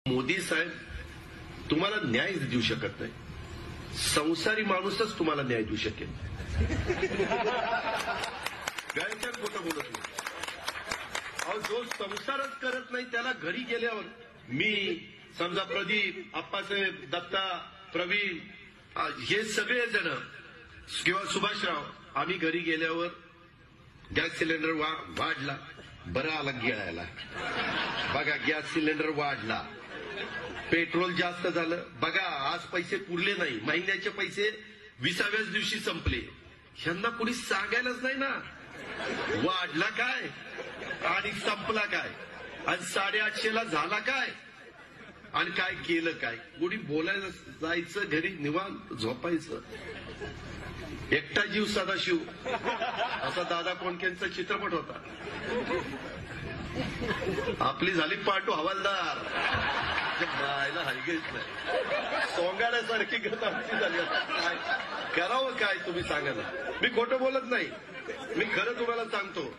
मोदी साहेब तुम्हाला न्याय देऊ शकत नाही. संसारी माणूसच तुम्हाला न्याय देऊ शकेल. गायच्या खोटं बोलत नाही. अहो, जो संसारच करत नाही त्याला घरी गेल्यावर मी समजा प्रदीप, आप्पासाहेब, दत्ता, प्रवीण हे सगळे जण किंवा सुभाषराव आम्ही घरी गेल्यावर गॅस सिलेंडर वाढला, बरं आला गिळायला. बघा गॅस सिलेंडर वाढला, पेट्रोल जास्त झालं, बघा आज पैसे पुरले नाही, महिन्याचे पैसे 20व्याच दिवशी संपले. ह्यांना कुणी सांगायलाच नाही ना वाढला काय आणि संपला काय आणि 850ला झाला काय आणि काय केलं काय. कुणी बोलायला जायचं, घरी निवांत झोपायचं. एकटा जीव सदाशिव असा दादा कोंडकेंचा चित्रपट होता. आपली झाली पाटू हवालदार, जायला हायगेच नाही, सोंगाड्यासारखी गत आमची झाली. काय करावं काय तुम्ही सांगा ना. मी खोटं बोलत नाही, मी खरं तुम्हाला सांगतो.